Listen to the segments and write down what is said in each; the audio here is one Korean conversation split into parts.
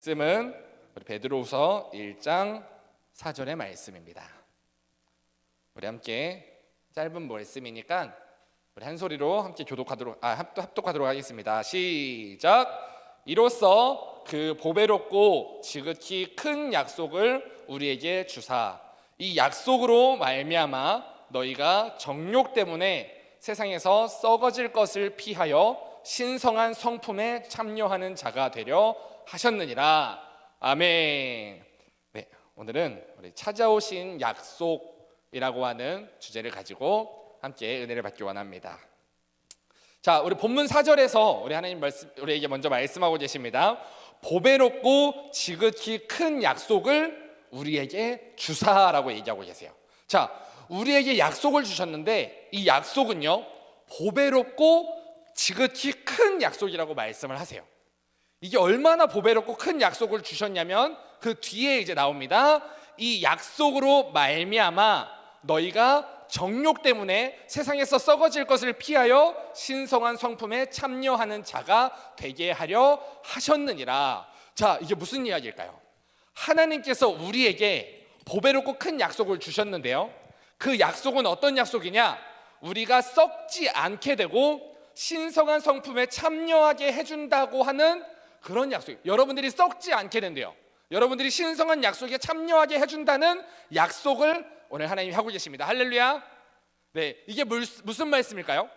말씀은 우리 베드로후서 1장 4절의 말씀입니다. 우리 함께 짧은 말씀이니까 우리 한 소리로 함께 합독하도록 하겠습니다. 시작. 이로써 그 보배롭고 지극히 큰 약속을 우리에게 주사 이 약속으로 말미암아 너희가 정욕 때문에 세상에서 썩어질 것을 피하여 신성한 성품에 참여하는 자가 되려 하셨느니라. 아멘. 네, 오늘은 우리 찾아오신 약속이라고 하는 주제를 가지고 함께 은혜를 받기 원합니다. 자, 우리 본문 4절에서 우리 하나님 우리에게 먼저 말씀하고 계십니다. 보배롭고 지극히 큰 약속을 우리에게 주사라고 얘기하고 계세요. 자, 우리에게 약속을 주셨는데 이 약속은요, 보배롭고 지극히 큰 약속이라고 말씀을 하세요. 이게 얼마나 보배롭고 큰 약속을 주셨냐면 그 뒤에 이제 나옵니다. 이 약속으로 말미암아 너희가 정욕 때문에 세상에서 썩어질 것을 피하여 신성한 성품에 참여하는 자가 되게 하려 하셨느니라. 자, 이게 무슨 이야기일까요? 하나님께서 우리에게 보배롭고 큰 약속을 주셨는데요, 그 약속은 어떤 약속이냐? 우리가 썩지 않게 되고 신성한 성품에 참여하게 해준다고 하는 그런 약속. 여러분들이 썩지 않게 된대요. 여러분들이 신성한 약속에 참여하게 해준다는 약속을 오늘 하나님이 하고 계십니다. 할렐루야. 네, 이게 무슨 말씀일까요?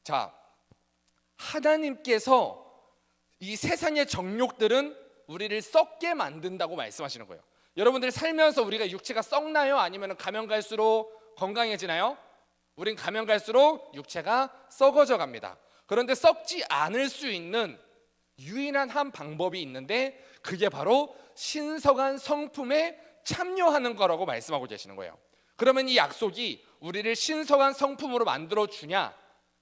자, 하나님께서 이 세상의 정욕들은 우리를 썩게 만든다고 말씀하시는 거예요. 여러분들 살면서 우리가 육체가 썩나요? 아니면 가면 갈수록 건강해지나요? 우린 가면 갈수록 육체가 썩어져 갑니다. 그런데 썩지 않을 수 있는 유일한 한 방법이 있는데 그게 바로 신성한 성품에 참여하는 거라고 말씀하고 계시는 거예요. 그러면 이 약속이 우리를 신성한 성품으로 만들어 주냐?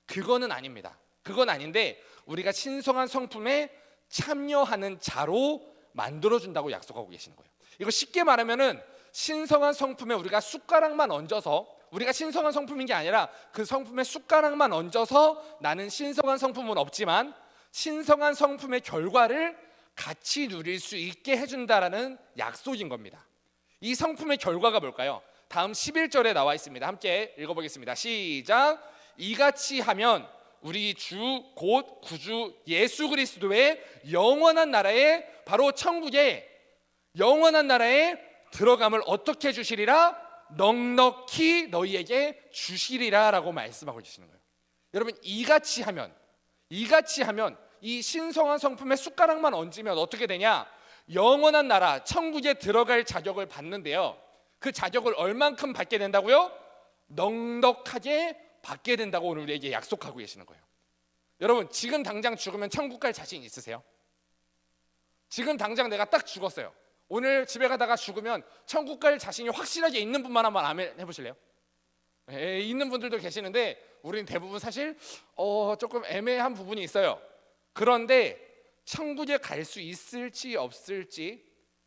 그거는 아닙니다. 그건 아닌데 우리가 신성한 성품에 참여하는 자로 만들어 준다고 약속하고 계시는 거예요. 이거 쉽게 말하면은 신성한 성품에 우리가 숟가락만 얹어서, 우리가 신성한 성품인 게 아니라 그 성품에 숟가락만 얹어서 나는 신성한 성품은 없지만 신성한 성품의 결과를 같이 누릴 수 있게 해준다라는 약속인 겁니다. 이 성품의 결과가 뭘까요? 다음 11절에 나와 있습니다. 함께 읽어보겠습니다. 시작. 이같이 하면 우리 주 곧 구주 예수 그리스도의 영원한 나라에, 바로 천국의 영원한 나라에 들어감을 어떻게 주시리라? 넉넉히 너희에게 주시리라 라고 말씀하고 계시는 거예요. 여러분, 이같이 하면 이 신성한 성품에 숟가락만 얹으면 어떻게 되냐? 영원한 나라 천국에 들어갈 자격을 받는데요, 그 자격을 얼만큼 받게 된다고요? 넉넉하게 받게 된다고 오늘 우리에게 약속하고 계시는 거예요. 여러분, 지금 당장 죽으면 천국 갈 자신 있으세요? 지금 당장 내가 딱 죽었어요. 오늘 집에 가다가 죽으면 천국 갈 자신이 확실하게 있는 분만 한번 아멘 해보실래요? 있는 분들도 계시는데 우리는 대부분 사실 조금 애매한 부분이 있어요. 그런데 천국에 갈 수 있을지 없을지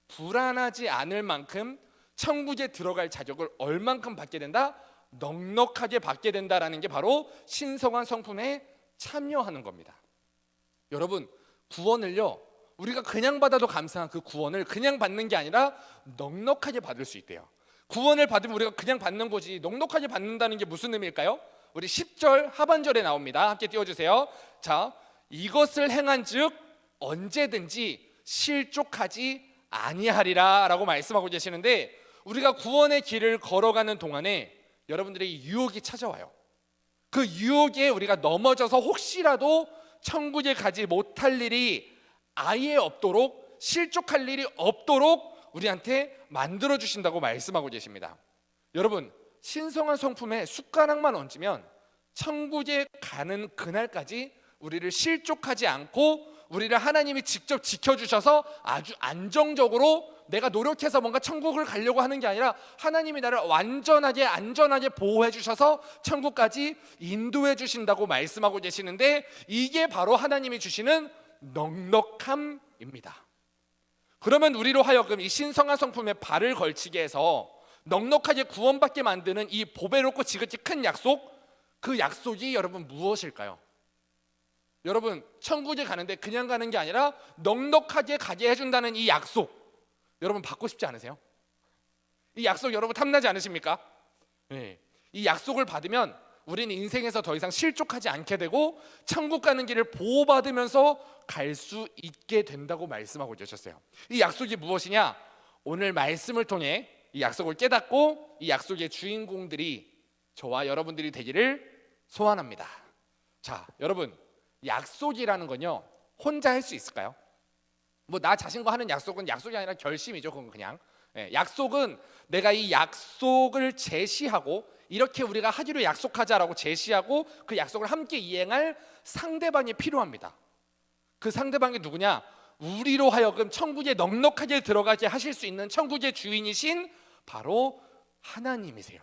불안하지 않을 만큼 천국에 들어갈 자격을 얼만큼 받게 된다? 넉넉하게 받게 된다라는 게 바로 신성한 성품에 참여하는 겁니다. 여러분, 구원을요, 우리가 그냥 받아도 감사한 그 구원을 그냥 받는 게 아니라 넉넉하게 받을 수 있대요. 구원을 받으면 우리가 그냥 받는 거지 넉넉하게 받는다는 게 무슨 의미일까요? 우리 10절 하반절에 나옵니다. 함께 띄워주세요. 자, 이것을 행한즉 언제든지 실족하지 아니하리라 라고 말씀하고 계시는데, 우리가 구원의 길을 걸어가는 동안에 여러분들에게 유혹이 찾아와요. 그 유혹에 우리가 넘어져서 혹시라도 천국에 가지 못할 일이 아예 없도록, 실족할 일이 없도록 우리한테 만들어 주신다고 말씀하고 계십니다. 여러분, 신성한 성품에 숟가락만 얹으면 천국에 가는 그날까지 우리를 실족하지 않고 우리를 하나님이 직접 지켜주셔서 아주 안정적으로, 내가 노력해서 뭔가 천국을 가려고 하는 게 아니라 하나님이 나를 완전하게 안전하게 보호해 주셔서 천국까지 인도해 주신다고 말씀하고 계시는데, 이게 바로 하나님이 주시는 넉넉함입니다. 그러면 우리로 하여금 이 신성한 성품에 발을 걸치게 해서 넉넉하게 구원받게 만드는 이 보배롭고 지극히 큰 약속, 그 약속이 여러분 무엇일까요? 여러분 천국에 가는데 그냥 가는 게 아니라 넉넉하게 가게 해준다는 이 약속, 여러분 받고 싶지 않으세요? 이 약속 여러분 탐나지 않으십니까? 네. 이 약속을 받으면 우리는 인생에서 더 이상 실족하지 않게 되고 천국 가는 길을 보호받으면서 갈 수 있게 된다고 말씀하고 계셨어요. 이 약속이 무엇이냐? 오늘 말씀을 통해 이 약속을 깨닫고 이 약속의 주인공들이 저와 여러분들이 되기를 소원합니다. 자, 여러분 약속이라는 건요 혼자 할 수 있을까요? 뭐 나 자신과 하는 약속은 약속이 아니라 결심이죠. 그건 그냥 약속은 내가 이 약속을 제시하고 이렇게 우리가 하기로 약속하자라고 제시하고 그 약속을 함께 이행할 상대방이 필요합니다. 그 상대방이 누구냐? 우리로 하여금 천국에 넉넉하게 들어가게 하실 수 있는 천국의 주인이신 바로 하나님이세요.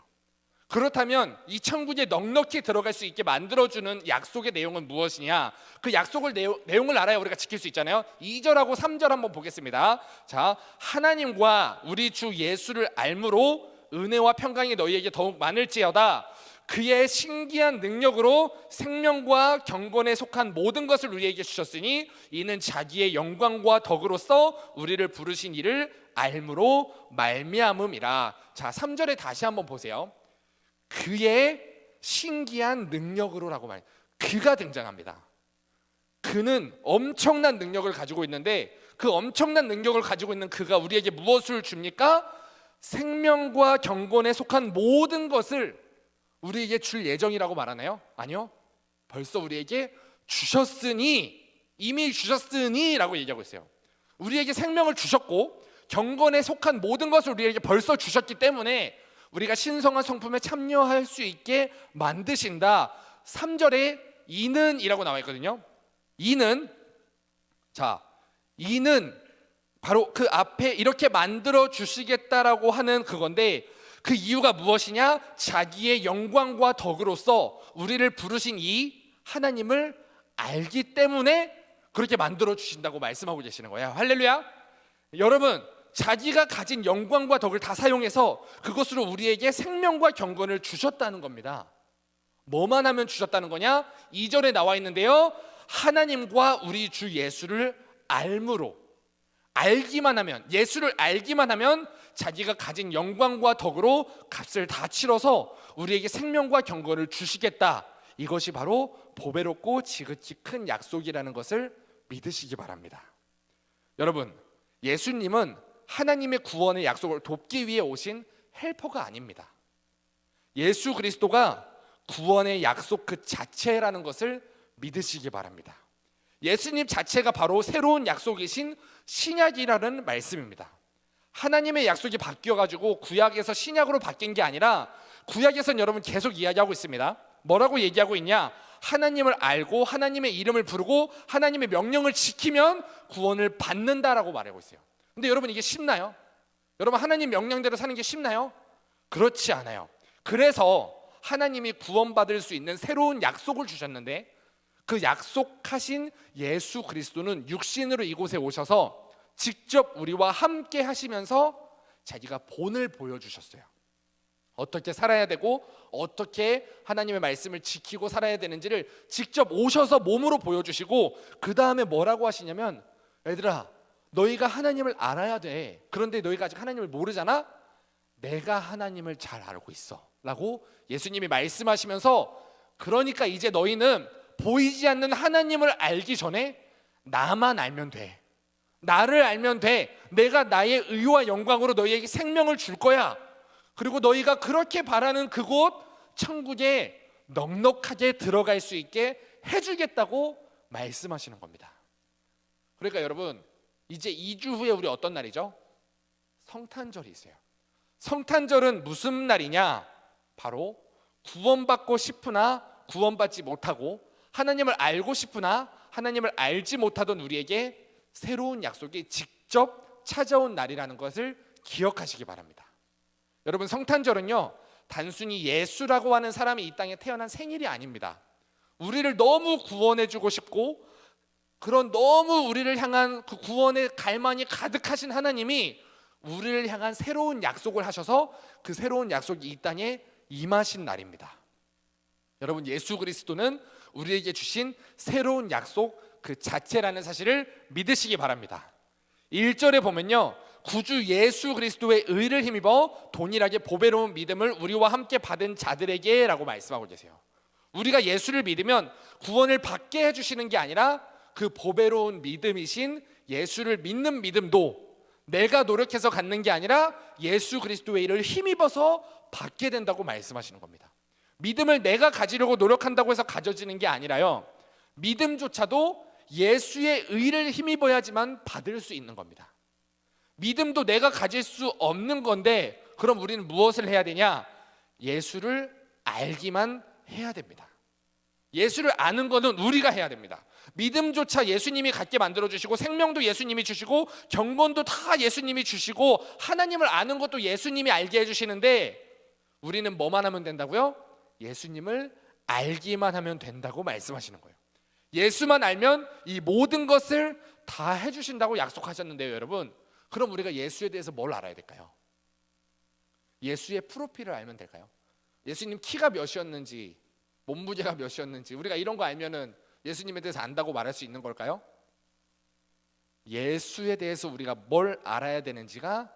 그렇다면 이 천국에 넉넉히 들어갈 수 있게 만들어주는 약속의 내용은 무엇이냐? 그 약속을 내용을 알아야 우리가 지킬 수 있잖아요. 2절하고 3절 한번 보겠습니다. 자, 하나님과 우리 주 예수를 알므로 은혜와 평강이 너희에게 더욱 많을지어다. 그의 신기한 능력으로 생명과 경건에 속한 모든 것을 우리에게 주셨으니 이는 자기의 영광과 덕으로서 우리를 부르신 이를 알므로 말미암음이라. 자, 3절에 다시 한번 보세요. 그의 신기한 능력으로라고 말. 그가 등장합니다. 그는 엄청난 능력을 가지고 있는데 그 엄청난 능력을 가지고 있는 그가 우리에게 무엇을 줍니까? 생명과 경건에 속한 모든 것을 우리에게 줄 예정이라고 말하나요? 아니요. 벌써 우리에게 주셨으니, 이미 주셨으니 라고 얘기하고 있어요. 우리에게 생명을 주셨고 경건에 속한 모든 것을 우리에게 벌써 주셨기 때문에 우리가 신성한 성품에 참여할 수 있게 만드신다. 3절에 이는 이라고 나와 있거든요. 이는 바로 그 앞에 이렇게 만들어 주시겠다라고 하는 그건데 그 이유가 무엇이냐? 자기의 영광과 덕으로서 우리를 부르신 이 하나님을 알기 때문에 그렇게 만들어 주신다고 말씀하고 계시는 거예요. 할렐루야. 여러분 자기가 가진 영광과 덕을 다 사용해서 그것으로 우리에게 생명과 경건을 주셨다는 겁니다. 뭐만 하면 주셨다는 거냐? 2절에 나와 있는데요, 하나님과 우리 주 예수를 알므로, 알기만 하면, 예수를 알기만 하면 자기가 가진 영광과 덕으로 값을 다 치러서 우리에게 생명과 경건을 주시겠다. 이것이 바로 보배롭고 지극히 큰 약속이라는 것을 믿으시기 바랍니다. 여러분, 예수님은 하나님의 구원의 약속을 돕기 위해 오신 헬퍼가 아닙니다. 예수 그리스도가 구원의 약속 그 자체라는 것을 믿으시기 바랍니다. 예수님 자체가 바로 새로운 약속이신 신약이라는 말씀입니다. 하나님의 약속이 바뀌어가지고 구약에서 신약으로 바뀐 게 아니라 구약에서는 여러분 계속 이야기하고 있습니다. 뭐라고 얘기하고 있냐? 하나님을 알고 하나님의 이름을 부르고 하나님의 명령을 지키면 구원을 받는다라고 말하고 있어요. 근데 여러분 이게 쉽나요? 여러분 하나님 명령대로 사는 게 쉽나요? 그렇지 않아요. 그래서 하나님이 구원받을 수 있는 새로운 약속을 주셨는데 그 약속하신 예수 그리스도는 육신으로 이곳에 오셔서 직접 우리와 함께 하시면서 자기가 본을 보여주셨어요. 어떻게 살아야 되고 어떻게 하나님의 말씀을 지키고 살아야 되는지를 직접 오셔서 몸으로 보여주시고 그 다음에 뭐라고 하시냐면, 얘들아 너희가 하나님을 알아야 돼. 그런데 너희가 아직 하나님을 모르잖아? 내가 하나님을 잘 알고 있어 라고 예수님이 말씀하시면서, 그러니까 이제 너희는 보이지 않는 하나님을 알기 전에 나만 알면 돼. 나를 알면 돼. 내가 나의 의와 영광으로 너희에게 생명을 줄 거야. 그리고 너희가 그렇게 바라는 그곳 천국에 넉넉하게 들어갈 수 있게 해주겠다고 말씀하시는 겁니다. 그러니까 여러분 이제 2주 후에 우리 어떤 날이죠? 성탄절이 있어요. 성탄절은 무슨 날이냐? 바로 구원받고 싶으나 구원받지 못하고 하나님을 알고 싶으나 하나님을 알지 못하던 우리에게 새로운 약속이 직접 찾아온 날이라는 것을 기억하시기 바랍니다. 여러분 성탄절은요 단순히 예수라고 하는 사람이 이 땅에 태어난 생일이 아닙니다. 우리를 너무 구원해주고 싶고 그런 너무 우리를 향한 그 구원의 갈망이 가득하신 하나님이 우리를 향한 새로운 약속을 하셔서 그 새로운 약속이 이 땅에 임하신 날입니다. 여러분 예수 그리스도는 우리에게 주신 새로운 약속 그 자체라는 사실을 믿으시기 바랍니다. 1절에 보면요, 구주 예수 그리스도의 의를 힘입어 동일하게 보배로운 믿음을 우리와 함께 받은 자들에게 라고 말씀하고 계세요. 우리가 예수를 믿으면 구원을 받게 해주시는 게 아니라 그 보배로운 믿음이신 예수를 믿는 믿음도 내가 노력해서 갖는 게 아니라 예수 그리스도의 일을 힘입어서 받게 된다고 말씀하시는 겁니다. 믿음을 내가 가지려고 노력한다고 해서 가져지는 게 아니라요, 믿음조차도 예수의 의를 힘입어야지만 받을 수 있는 겁니다. 믿음도 내가 가질 수 없는 건데 그럼 우리는 무엇을 해야 되냐? 예수를 알기만 해야 됩니다. 예수를 아는 것은 우리가 해야 됩니다. 믿음조차 예수님이 갖게 만들어주시고 생명도 예수님이 주시고 경건도 다 예수님이 주시고 하나님을 아는 것도 예수님이 알게 해주시는데 우리는 뭐만 하면 된다고요? 예수님을 알기만 하면 된다고 말씀하시는 거예요. 예수만 알면 이 모든 것을 다 해주신다고 약속하셨는데요, 여러분. 그럼 우리가 예수에 대해서 뭘 알아야 될까요? 예수의 프로필을 알면 될까요? 예수님 키가 몇이었는지, 몸무게가 몇이었는지 우리가 이런 거 알면은 예수님에 대해서 안다고 말할 수 있는 걸까요? 예수에 대해서 우리가 뭘 알아야 되는지가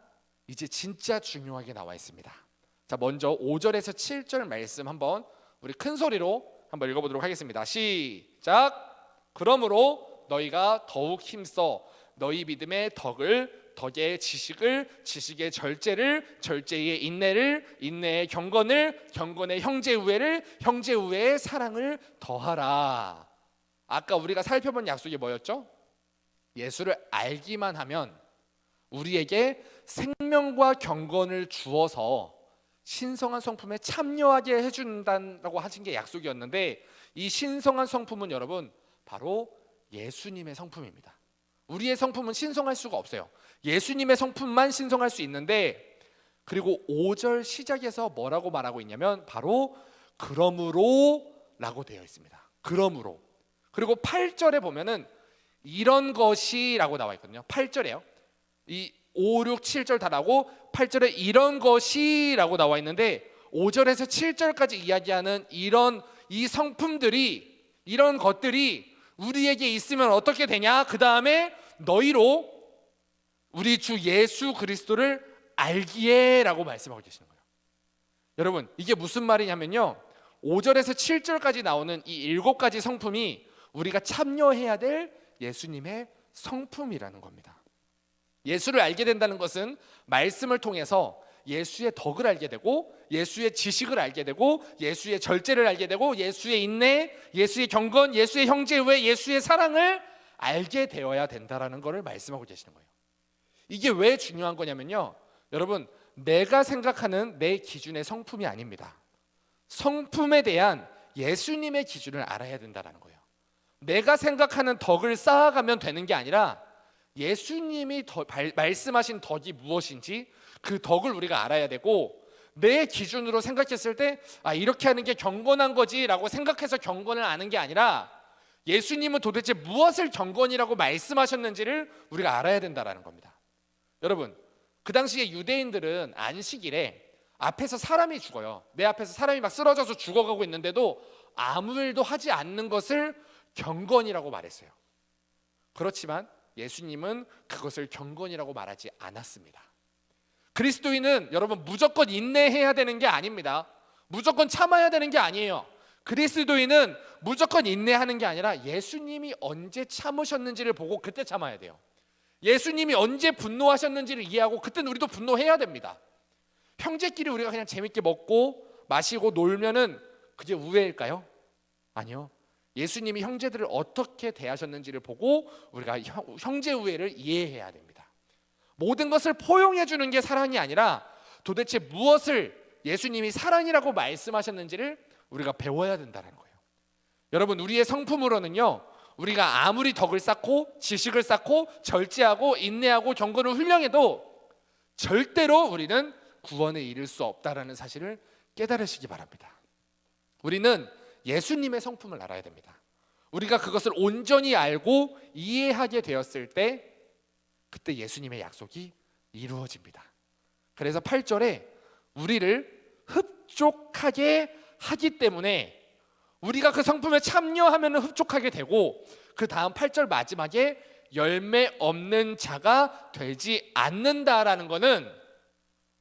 이제 진짜 중요하게 나와 있습니다. 자, 먼저 5절에서 7절 말씀 한번 우리 큰 소리로 한번 읽어보도록 하겠습니다. 시작. 그러므로 너희가 더욱 힘써 너희 믿음의 덕을, 덕의 지식을, 지식의 절제를, 절제의 인내를, 인내의 경건을, 경건의 형제 우애를, 형제 우애의 사랑을 더하라. 아까 우리가 살펴본 약속이 뭐였죠? 예수를 알기만 하면 우리에게 생명과 경건을 주어서 신성한 성품에 참여하게 해준다고 하신 게 약속이었는데, 이 신성한 성품은 여러분 바로 예수님의 성품입니다. 우리의 성품은 신성할 수가 없어요. 예수님의 성품만 신성할 수 있는데, 그리고 5절 시작에서 뭐라고 말하고 있냐면 바로 그러므로 라고 되어 있습니다. 그러므로. 그리고 8절에 보면은 이런 것이 라고 나와 있거든요. 8절에요. 이 5, 6, 7절 다 나오고 8절에 이런 것이 라고 나와 있는데 5절에서 7절까지 이야기하는 이 성품들이, 이런 것들이 우리에게 있으면 어떻게 되냐? 그 다음에 너희로 우리 주 예수 그리스도를 알기에 라고 말씀하고 계시는 거예요. 여러분, 이게 무슨 말이냐면요, 5절에서 7절까지 나오는 이 7가지 성품이 우리가 참여해야 될 예수님의 성품이라는 겁니다. 예수를 알게 된다는 것은 말씀을 통해서 예수의 덕을 알게 되고, 예수의 지식을 알게 되고, 예수의 절제를 알게 되고, 예수의 인내, 예수의 경건, 예수의 형제우애, 예수의 사랑을 알게 되어야 된다라는 것을 말씀하고 계시는 거예요. 이게 왜 중요한 거냐면요, 여러분, 내가 생각하는 내 기준의 성품이 아닙니다. 성품에 대한 예수님의 기준을 알아야 된다는 거예요. 내가 생각하는 덕을 쌓아가면 되는 게 아니라 예수님이 말씀하신 덕이 무엇인지 그 덕을 우리가 알아야 되고, 내 기준으로 생각했을 때 이렇게 하는 게 경건한 거지 라고 생각해서 경건을 아는 게 아니라 예수님은 도대체 무엇을 경건이라고 말씀하셨는지를 우리가 알아야 된다는 겁니다. 여러분, 그 당시에 유대인들은 안식일에 앞에서 사람이 죽어요. 내 앞에서 사람이 막 쓰러져서 죽어가고 있는데도 아무 일도 하지 않는 것을 경건이라고 말했어요. 그렇지만 예수님은 그것을 경건이라고 말하지 않았습니다. 그리스도인은 여러분 무조건 인내해야 되는 게 아닙니다. 무조건 참아야 되는 게 아니에요. 그리스도인은 무조건 인내하는 게 아니라 예수님이 언제 참으셨는지를 보고 그때 참아야 돼요. 예수님이 언제 분노하셨는지를 이해하고 그때는 우리도 분노해야 됩니다. 형제끼리 우리가 그냥 재밌게 먹고 마시고 놀면은 그게 우애일까요? 아니요. 예수님이 형제들을 어떻게 대하셨는지를 보고 우리가 형제 우애를 이해해야 됩니다. 모든 것을 포용해 주는 게 사랑이 아니라 도대체 무엇을 예수님이 사랑이라고 말씀하셨는지를 우리가 배워야 된다는 거예요. 여러분, 우리의 성품으로는요, 우리가 아무리 덕을 쌓고 지식을 쌓고 절제하고 인내하고 경건을 훌륭해도 절대로 우리는 구원에 이를 수 없다라는 사실을 깨달으시기 바랍니다. 우리는 예수님의 성품을 알아야 됩니다. 우리가 그것을 온전히 알고 이해하게 되었을 때 그때 예수님의 약속이 이루어집니다. 그래서 8절에 우리를 흡족하게 하기 때문에 우리가 그 성품에 참여하면 흡족하게 되고, 그 다음 8절 마지막에 열매 없는 자가 되지 않는다라는 것은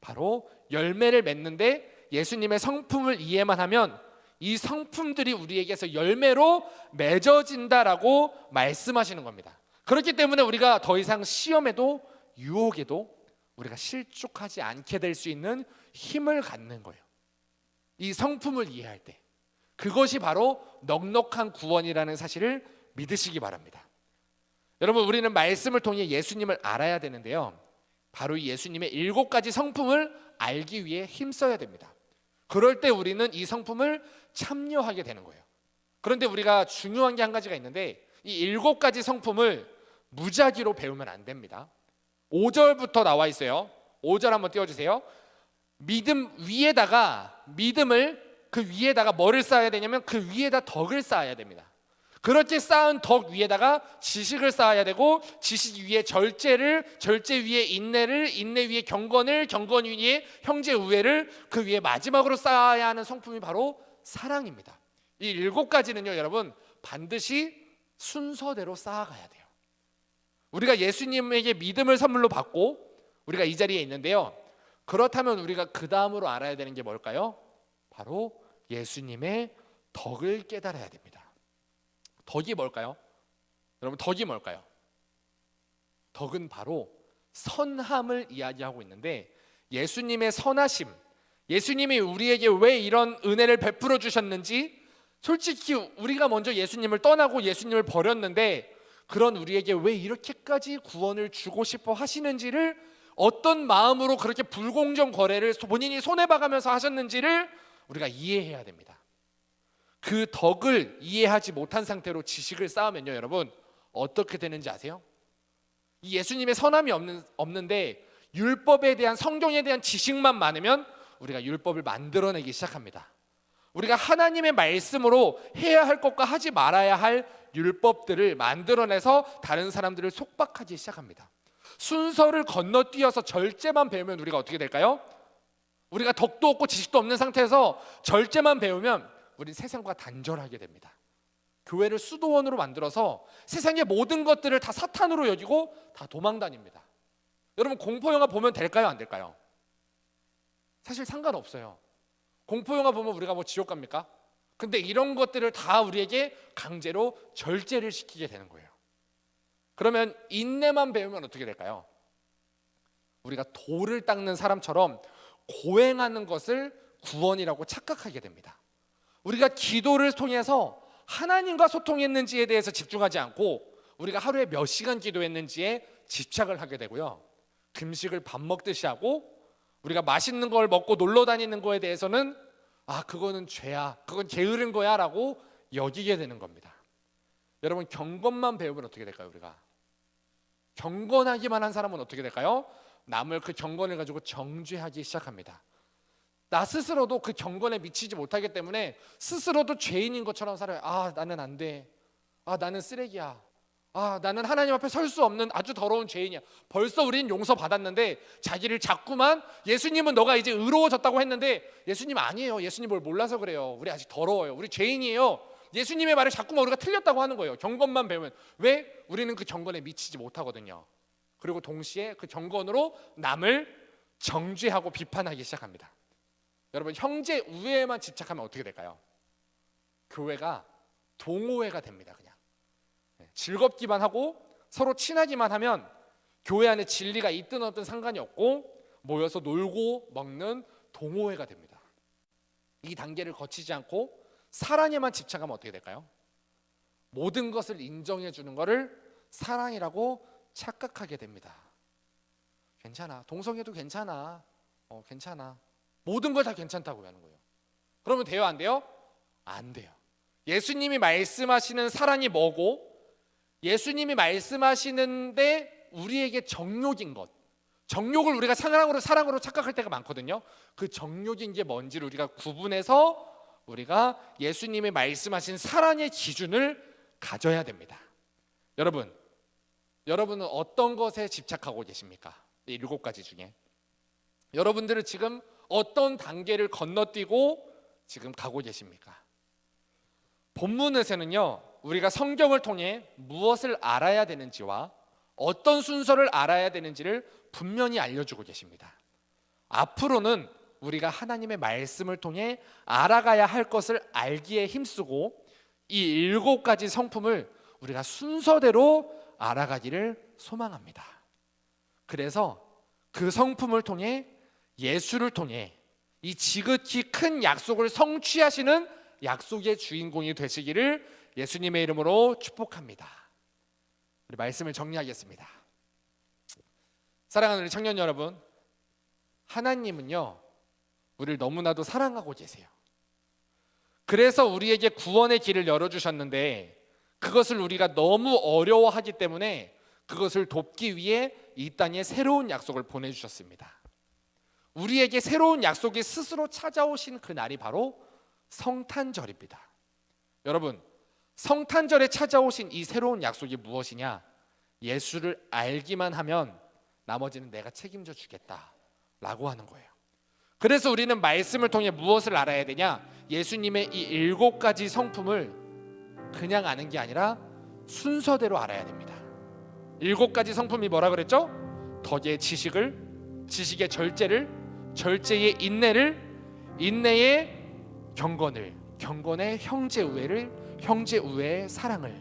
바로 열매를 맺는데 예수님의 성품을 이해만 하면 이 성품들이 우리에게서 열매로 맺어진다라고 말씀하시는 겁니다. 그렇기 때문에 우리가 더 이상 시험에도 유혹에도 우리가 실족하지 않게 될 수 있는 힘을 갖는 거예요. 이 성품을 이해할 때 그것이 바로 넉넉한 구원이라는 사실을 믿으시기 바랍니다. 여러분, 우리는 말씀을 통해 예수님을 알아야 되는데요, 바로 이 예수님의 7가지 성품을 알기 위해 힘써야 됩니다. 그럴 때 우리는 이 성품을 참여하게 되는 거예요. 그런데 우리가 중요한 게 한 가지가 있는데, 이 7가지 성품을 무작위로 배우면 안 됩니다. 5절부터 나와 있어요. 5절 한번 띄워주세요. 믿음을 그 위에다가 뭐를 쌓아야 되냐면 그 위에다 덕을 쌓아야 됩니다. 그렇게 쌓은 덕 위에다가 지식을 쌓아야 되고, 지식 위에 절제 위에 인내를, 인내 위에 경건 위에 형제 우애를, 그 위에 마지막으로 쌓아야 하는 성품이 바로 사랑입니다. 이 7가지는요 여러분, 반드시 순서대로 쌓아가야 돼요. 우리가 예수님에게 믿음을 선물로 받고 우리가 이 자리에 있는데요, 그렇다면 우리가 그 다음으로 알아야 되는 게 뭘까요? 바로 예수님의 덕을 깨달아야 됩니다. 덕이 뭘까요? 여러분, 덕이 뭘까요? 덕은 바로 선함을 이야기하고 있는데, 예수님의 선하심, 예수님이 우리에게 왜 이런 은혜를 베풀어 주셨는지, 솔직히 우리가 먼저 예수님을 떠나고 예수님을 버렸는데 그런 우리에게 왜 이렇게까지 구원을 주고 싶어 하시는지를, 어떤 마음으로 그렇게 불공정 거래를 본인이 손해봐가면서 하셨는지를 우리가 이해해야 됩니다. 그 덕을 이해하지 못한 상태로 지식을 쌓으면요 여러분, 어떻게 되는지 아세요? 이 예수님의 선함이 없는데 율법에 대한, 성경에 대한 지식만 많으면 우리가 율법을 만들어내기 시작합니다. 우리가 하나님의 말씀으로 해야 할 것과 하지 말아야 할 율법들을 만들어내서 다른 사람들을 속박하기 시작합니다. 순서를 건너뛰어서 절제만 배우면 우리가 어떻게 될까요? 우리가 덕도 없고 지식도 없는 상태에서 절제만 배우면 우리 세상과 단절하게 됩니다. 교회를 수도원으로 만들어서 세상의 모든 것들을 다 사탄으로 여기고 다 도망다닙니다. 여러분, 공포영화 보면 될까요? 안 될까요? 사실 상관없어요. 공포영화 보면 우리가 뭐 지옥 갑니까? 근데 이런 것들을 다 우리에게 강제로 절제를 시키게 되는 거예요. 그러면 인내만 배우면 어떻게 될까요? 우리가 돌을 닦는 사람처럼 고행하는 것을 구원이라고 착각하게 됩니다. 우리가 기도를 통해서 하나님과 소통했는지에 대해서 집중하지 않고 우리가 하루에 몇 시간 기도했는지에 집착을 하게 되고요, 금식을 밥 먹듯이 하고, 우리가 맛있는 걸 먹고 놀러 다니는 거에 대해서는 그거는 죄야, 그건 게으른 거야 라고 여기게 되는 겁니다. 여러분, 경건만 배우면 어떻게 될까요? 우리가 경건하기만 한 사람은 어떻게 될까요? 남을 그 경건을 가지고 정죄하기 시작합니다. 나 스스로도 그 경건에 미치지 못하기 때문에 스스로도 죄인인 것처럼 살아요. 나는 안 돼. 나는 쓰레기야. 나는 하나님 앞에 설 수 없는 아주 더러운 죄인이야. 벌써 우리는 용서받았는데 자기를 자꾸만, 예수님은 너가 이제 의로워졌다고 했는데 예수님 아니에요. 예수님 뭘 몰라서 그래요. 우리 아직 더러워요. 우리 죄인이에요. 예수님의 말을 자꾸만 우리가 틀렸다고 하는 거예요. 경건만 배우면. 왜? 우리는 그 경건에 미치지 못하거든요. 그리고 동시에 그 경건으로 남을 정죄하고 비판하기 시작합니다. 여러분, 형제 우애에만 집착하면 어떻게 될까요? 교회가 동호회가 됩니다. 그냥 즐겁기만 하고 서로 친하기만 하면 교회 안에 진리가 있든 없든 상관이 없고 모여서 놀고 먹는 동호회가 됩니다. 이 단계를 거치지 않고 사랑에만 집착하면 어떻게 될까요? 모든 것을 인정해 주는 것을 사랑이라고 착각하게 됩니다. 괜찮아, 동성애도 괜찮아, 괜찮아, 모든 걸 다 괜찮다고 하는 거예요. 그러면 돼요, 안 돼요? 안 돼요. 예수님이 말씀하시는 사랑이 뭐고, 예수님이 말씀하시는데 우리에게 정욕인 것, 정욕을 우리가 사랑으로 착각할 때가 많거든요. 그 정욕인 게 뭔지를 우리가 구분해서 우리가 예수님이 말씀하신 사랑의 기준을 가져야 됩니다. 여러분은 어떤 것에 집착하고 계십니까? 이 7가지 중에 여러분들은 지금 어떤 단계를 건너뛰고 지금 가고 계십니까? 본문에서는요, 우리가 성경을 통해 무엇을 알아야 되는지와 어떤 순서를 알아야 되는지를 분명히 알려주고 계십니다. 앞으로는 우리가 하나님의 말씀을 통해 알아가야 할 것을 알기에 힘쓰고 이 7가지 성품을 우리가 순서대로 알아가기를 소망합니다. 그래서 그 성품을 통해 예수를 통해 이 지극히 큰 약속을 성취하시는 약속의 주인공이 되시기를 예수님의 이름으로 축복합니다. 우리 말씀을 정리하겠습니다. 사랑하는 우리 청년 여러분, 하나님은요, 우리를 너무나도 사랑하고 계세요. 그래서 우리에게 구원의 길을 열어주셨는데 그것을 우리가 너무 어려워하기 때문에 그것을 돕기 위해 이 땅에 새로운 약속을 보내주셨습니다. 우리에게 새로운 약속이 스스로 찾아오신 그 날이 바로 성탄절입니다. 여러분, 성탄절에 찾아오신 이 새로운 약속이 무엇이냐? 예수를 알기만 하면 나머지는 내가 책임져 주겠다라고 하는 거예요. 그래서 우리는 말씀을 통해 무엇을 알아야 되냐? 예수님의 이 7가지 성품을 그냥 아는 게 아니라 순서대로 알아야 됩니다. 7가지 성품이 뭐라 그랬죠? 덕의 지식을, 지식의 절제를, 절제의 인내를, 인내의 경건을, 경건의 형제우애를, 형제우애의 사랑을.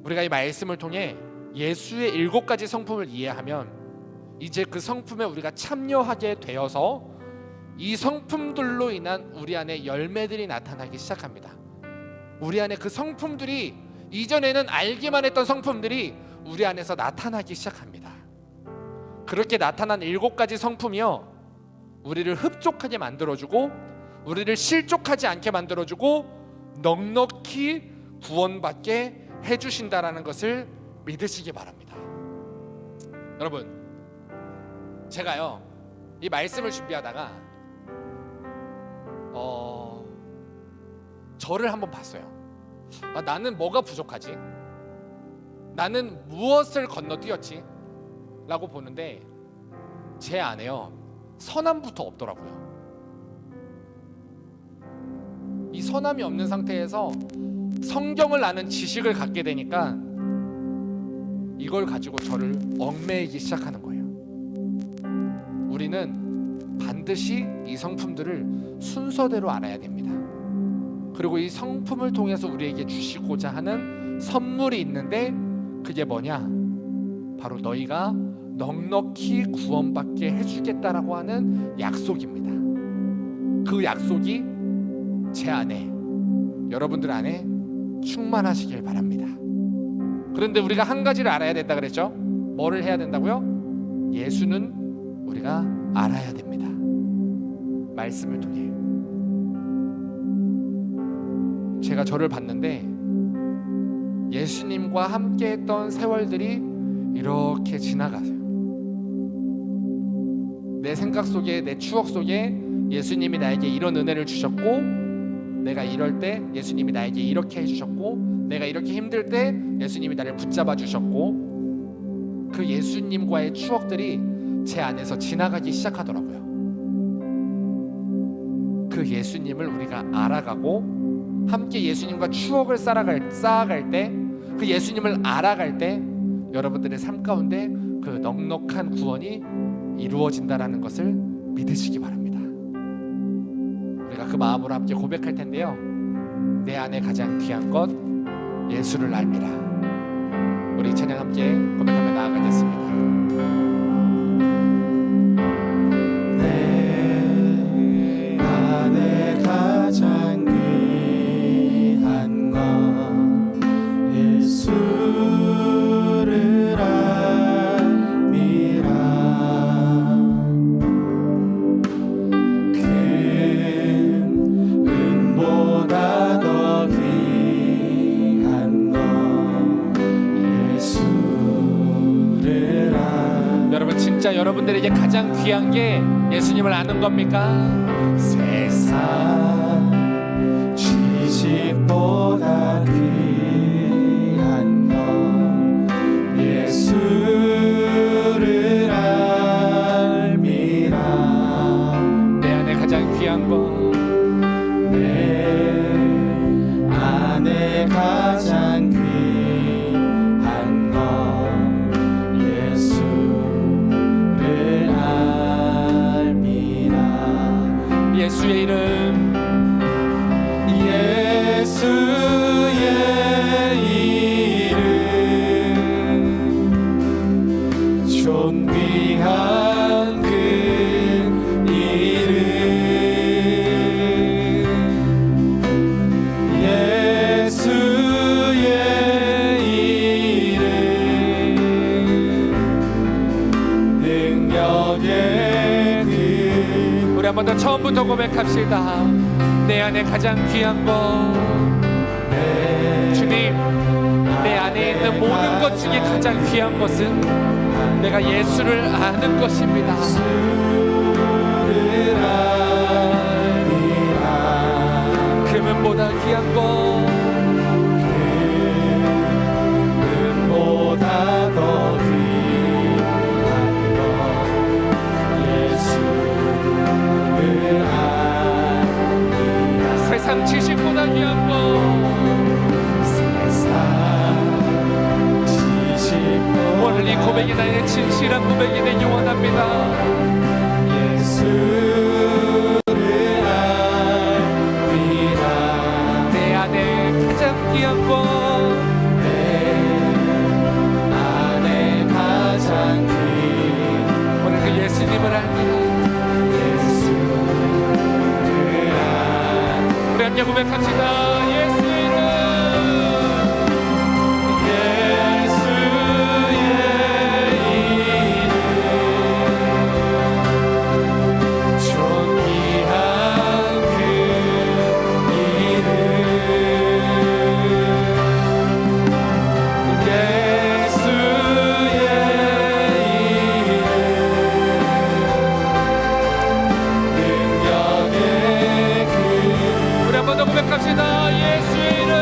우리가 이 말씀을 통해 예수의 7가지 성품을 이해하면 이제 그 성품에 우리가 참여하게 되어서 이 성품들로 인한 우리 안에 열매들이 나타나기 시작합니다. 우리 안에 그 성품들이, 이전에는 알기만 했던 성품들이 우리 안에서 나타나기 시작합니다. 그렇게 나타난 7가지 성품이요, 우리를 흡족하게 만들어주고 우리를 실족하지 않게 만들어주고 넉넉히 구원받게 해주신다라는 것을 믿으시기 바랍니다. 여러분, 제가요 이 말씀을 준비하다가 저를 한번 봤어요. 나는 뭐가 부족하지? 나는 무엇을 건너뛰었지? 라고 보는데 제 안에요 선함부터 없더라고요. 이 선함이 없는 상태에서 성경을 아는 지식을 갖게 되니까 이걸 가지고 저를 얽매이기 시작하는 거예요. 우리는 반드시 이 성품들을 순서대로 알아야 됩니다. 그리고 이 성품을 통해서 우리에게 주시고자 하는 선물이 있는데 그게 뭐냐? 바로 너희가 넉넉히 구원받게 해주겠다라고 하는 약속입니다. 그 약속이 제 안에, 여러분들 안에 충만하시길 바랍니다. 그런데 우리가 한 가지를 알아야 된다 그랬죠? 뭐를 해야 된다고요? 예수는 우리가 알아야 됩니다. 말씀을 통해. 제가 저를 봤는데 예수님과 함께 했던 세월들이 이렇게 지나가세요. 내 생각 속에, 내 추억 속에 예수님이 나에게 이런 은혜를 주셨고, 내가 이럴 때 예수님이 나에게 이렇게 해주셨고, 내가 이렇게 힘들 때 예수님이 나를 붙잡아 주셨고, 그 예수님과의 추억들이 제 안에서 지나가기 시작하더라고요. 그 예수님을 우리가 알아가고 함께 예수님과 추억을 쌓아갈 때, 그 예수님을 알아갈 때 여러분들의 삶 가운데 그 넉넉한 구원이 이루어진다라는 것을 믿으시기 바랍니다. 우리가 그 마음으로 함께 고백할 텐데요. 내 안에 가장 귀한 것 예수를 알미라. 우리 찬양 함께 고백하며 나아가겠습니다. 내 안에 가장 귀한 것 예수를 알미라. 큰 은보다 더 귀한 것 예수를 알미라. 여러분, 진짜 여러분들에게 가장 귀한 게 예수님을 아는 겁니까? 세상 지식보다 귀한 것 예수를 알미라. 내 안에 가장 귀한 것, 내 존귀한 그 이름 예수의 이름 능력의 그 우리 한 번 더 처음부터 고백합시다. 내 안에 가장 귀한 것 주님, 내 안에 있는 모든 것 중에 가장 귀한 것은 내가 예수를 아는 것입니다. 금은보다 귀한 것 금보다 더 귀한 것 예수를 아니라 세상 지식보다 귀한 것 세상 지식보다 오늘 이 고백이 나의 진실한 고백이 되기 원합니다. 예수를 알리라 내 안에 가장 귀한 것 내 안에 가장 귀한 오늘 그 예수님을 알리라. 우리 함께 고백합시다. 예수의 이름 고백합시다. 예수의 이름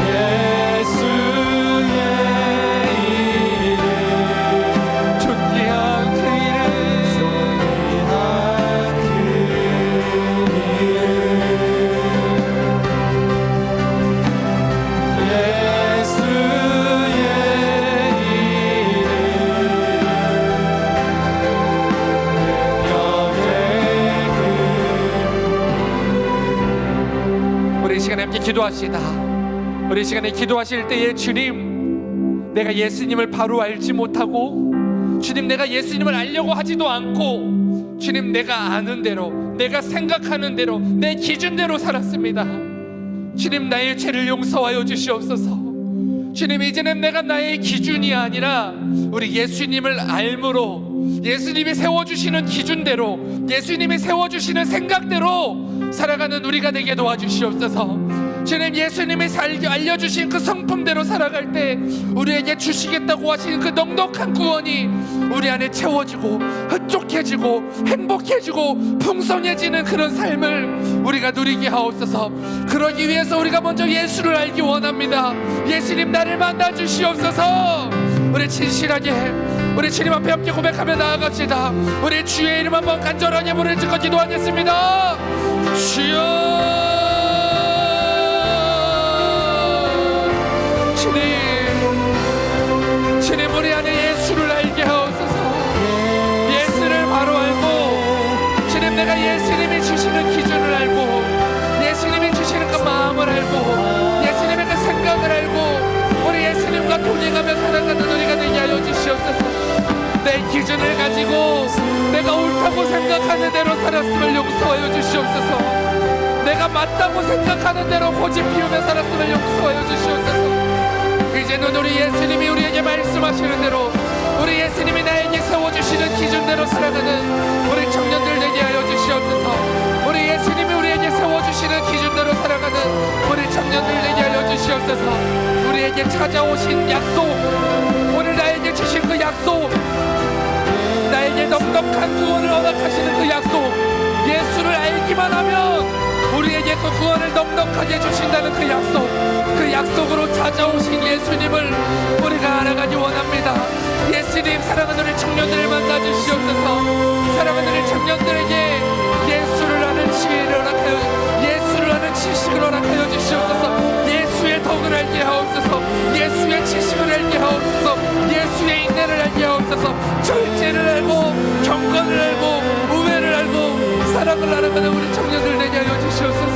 예수의 이름 존귀한 그 이름 존귀한 그 이름 예수의 우리 이 시간에 함께 기도합시다. 우리 이 시간에 기도하실 때에 주님, 내가 예수님을 바로 알지 못하고 주님, 내가 예수님을 알려고 하지도 않고 주님, 내가 아는 대로, 내가 생각하는 대로, 내 기준대로 살았습니다. 주님, 나의 죄를 용서하여 주시옵소서. 주님, 이제는 내가 나의 기준이 아니라 우리 예수님을 알므로 예수님이 세워주시는 기준대로, 예수님이 세워주시는 생각대로 살아가는 우리가 되게 도와주시옵소서. 주님, 예수님이 알려주신 그 성품대로 살아갈 때 우리에게 주시겠다고 하신 그 넉넉한 구원이 우리 안에 채워지고 흡족해지고 행복해지고 풍성해지는 그런 삶을 우리가 누리게 하옵소서. 그러기 위해서 우리가 먼저 예수를 알기 원합니다. 예수님, 나를 만나 주시옵소서. 우리 진실하게 우리 주님 앞에 함께 고백하며 나아갑시다. 우리 주의 이름 한번 간절하게 부르짖고 기도하겠습니다. 주여, 주님, 우리 안에 예수를 알게 하옵소서. 예수를 바로 알고 주님, 내가 예수님이 주시는 기준을 알고 예수님이 주시는 그 마음을 알고 예수님의 그 생각을 알고 우리 예수님과 동행하며 살아가는 우리가 되게 하여 주시옵소서. 내 기준을 가지고 내가 옳다고 생각하는 대로 살았음을 용서하여 주시옵소서. 내가 맞다고 생각하는 대로 고집 피우며 살았음을 용서하여 주시옵소서. 이제는 우리 예수님이 우리에게 말씀하시는 대로, 우리 예수님이 나에게 세워주시는 기준대로 살아가는 우리 청년들 되게 하여 주시옵소서. 우리 예수님이 우리에게 세워주시는 기준대로 살아가는 우리 청년들 되게 하여 주시옵소서. 우리에게 찾아오신 약속, 오늘 나에게 주신 그 약속, 나에게 넉넉한 구원을 허락하시는 그 약속, 예수를 알기만 하면 우리에게 그 구원을 넉넉하게 주신다는 그 약속, 그 약속으로 찾아오신 예수님을 우리가 알아가기 원합니다. 예수님, 사랑하는 우리 청년들을 만나 주시옵소서. 사랑하는 우리 청년들에게 예수를 아는 지혜를 허락하여, 예수를 아는 지식을 허락하여 주시옵소서. 예수의 덕을 알게 하옵소서. 예수의 지식을 알게 하옵소서. 예수의 인내를 알게 하옵소서. 절제를 알고 경건을 알고 우애를 알고 사랑을 알아가는 우리 청년들 되게 하여 주시옵소서.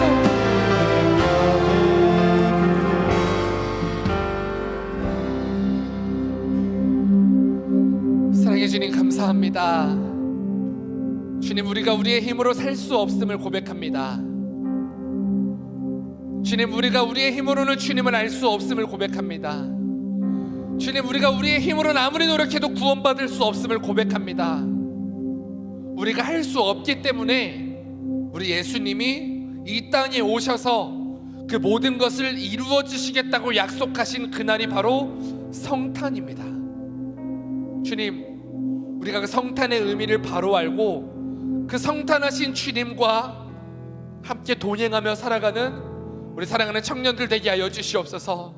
주님 감사합니다. 주님, 우리가 우리의 힘으로 살 수 없음을 고백합니다. 주님, 우리가 우리의 힘으로는 주님을 알 수 없음을 고백합니다. 주님, 우리가 우리의 힘으로는 아무리 노력해도 구원받을 수 없음을 고백합니다. 우리가 할 수 없기 때문에 우리 예수님이 이 땅에 오셔서 그 모든 것을 이루어 주시겠다고 약속하신 그날이 바로 성탄입니다. 주님, 우리가 그 성탄의 의미를 바로 알고 그 성탄하신 주님과 함께 동행하며 살아가는 우리 사랑하는 청년들 되게 하여 주시옵소서.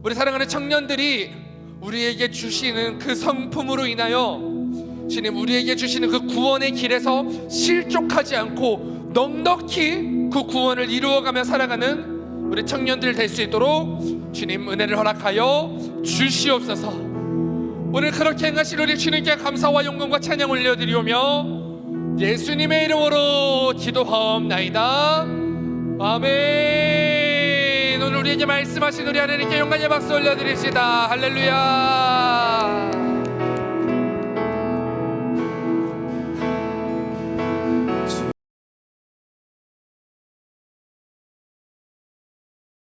우리 사랑하는 청년들이 우리에게 주시는 그 성품으로 인하여 주님, 우리에게 주시는 그 구원의 길에서 실족하지 않고 넉넉히 그 구원을 이루어가며 살아가는 우리 청년들 될 수 있도록 주님 은혜를 허락하여 주시옵소서. 오늘 그렇게 행하실 우리 주님께 감사와 영광과 찬양 올려드리오며 예수님의 이름으로 기도하옵나이다. 아멘. 오늘 우리에게 말씀하신 우리 하나님께 영광의 박수 올려드립시다. 할렐루야.